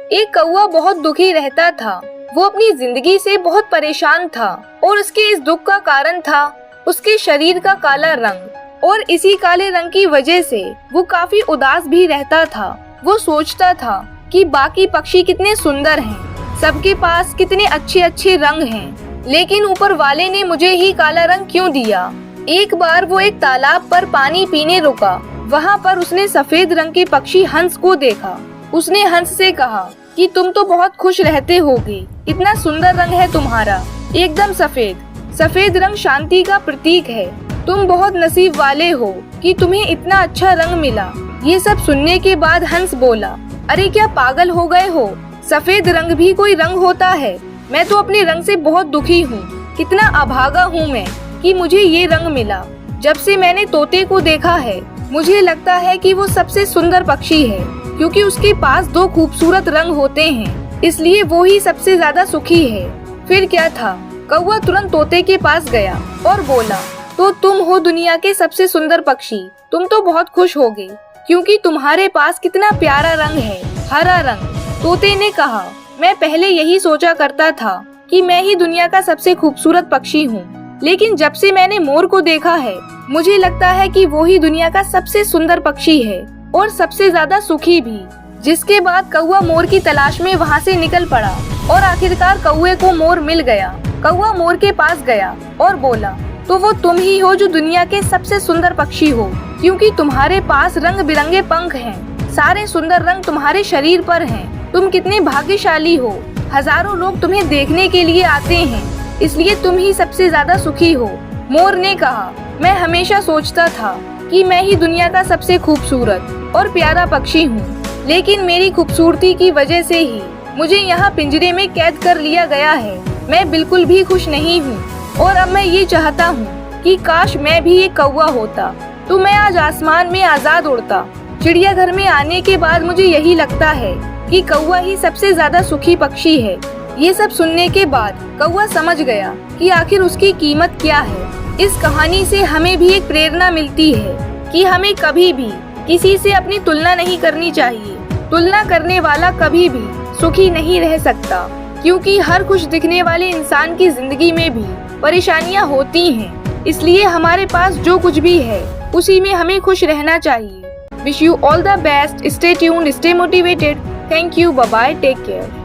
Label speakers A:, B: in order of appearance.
A: एक कौवा बहुत दुखी रहता था। वो अपनी जिंदगी से बहुत परेशान था और उसके इस दुख का कारण था उसके शरीर का काला रंग, और इसी काले रंग की वजह से वो काफी उदास भी रहता था। वो सोचता था कि बाकी पक्षी कितने सुंदर हैं, सबके पास कितने अच्छे अच्छे रंग हैं, लेकिन ऊपर वाले ने मुझे ही काला रंग क्यों दिया। एक बार वो एक तालाब पर पानी पीने रुका। वहाँ पर उसने सफेद रंग के पक्षी हंस को देखा। उसने हंस से कहा कि तुम तो बहुत खुश रहते होगे, इतना सुंदर रंग है तुम्हारा, एकदम सफेद। सफेद रंग शांति का प्रतीक है। तुम बहुत नसीब वाले हो कि तुम्हें इतना अच्छा रंग मिला। ये सब सुनने के बाद हंस बोला, अरे क्या पागल हो गए हो, सफेद रंग भी कोई रंग होता है। मैं तो अपने रंग से बहुत दुखी हूँ। कितना अभागा हूँ मैं कि मुझे ये रंग मिला। जब से मैंने तोते को देखा है मुझे लगता है कि वो सबसे सुंदर पक्षी है, क्योंकि उसके पास दो खूबसूरत रंग होते हैं, इसलिए वो ही सबसे ज्यादा सुखी है। फिर क्या था, कौवा तुरंत तोते के पास गया और बोला, तो तुम हो दुनिया के सबसे सुंदर पक्षी, तुम तो बहुत खुश होगे क्योंकि तुम्हारे पास कितना प्यारा रंग है, हरा रंग। तोते ने कहा, मैं पहले यही सोचा करता था कि मैं ही दुनिया का सबसे खूबसूरत पक्षी हूँ, लेकिन जब से मैंने मोर को देखा है मुझे लगता है कि वो ही दुनिया का सबसे सुंदर पक्षी है और सबसे ज्यादा सुखी भी। जिसके बाद कौवा मोर की तलाश में वहाँ से निकल पड़ा और आखिरकार कौवे को मोर मिल गया। कौवा मोर के पास गया और बोला, तो वो तुम ही हो जो दुनिया के सबसे सुंदर पक्षी हो, क्योंकि तुम्हारे पास रंग बिरंगे पंख हैं, सारे सुंदर रंग तुम्हारे शरीर पर हैं। तुम कितने भाग्यशाली हो, हजारों लोग तुम्हें देखने के लिए आते हैं, इसलिए तुम ही सबसे ज्यादा सुखी हो। मोर ने कहा, मैं हमेशा सोचता था कि मैं ही दुनिया का सबसे खूबसूरत और प्यारा पक्षी हूँ, लेकिन मेरी खूबसूरती की वजह से ही मुझे यहाँ पिंजरे में कैद कर लिया गया है। मैं बिल्कुल भी खुश नहीं हूँ और अब मैं ये चाहता हूँ कि काश मैं भी एक कौवा होता तो मैं आज आसमान में आजाद उड़ता। चिड़ियाघर में आने के बाद मुझे यही लगता है कि कौवा ही सबसे ज्यादा सुखी पक्षी है। ये सब सुनने के बाद कौवा समझ गया कि आखिर उसकी कीमत क्या है। इस कहानी से हमें भी एक प्रेरणा मिलती है कि हमें कभी भी किसी से अपनी तुलना नहीं करनी चाहिए। तुलना करने वाला कभी भी सुखी नहीं रह सकता, क्योंकि हर खुश दिखने वाले इंसान की जिंदगी में भी परेशानियां होती हैं। इसलिए हमारे पास जो कुछ भी है उसी में हमें खुश रहना चाहिए। Wish you all the best, stay tuned, stay motivated. Thank you, bye bye, take care.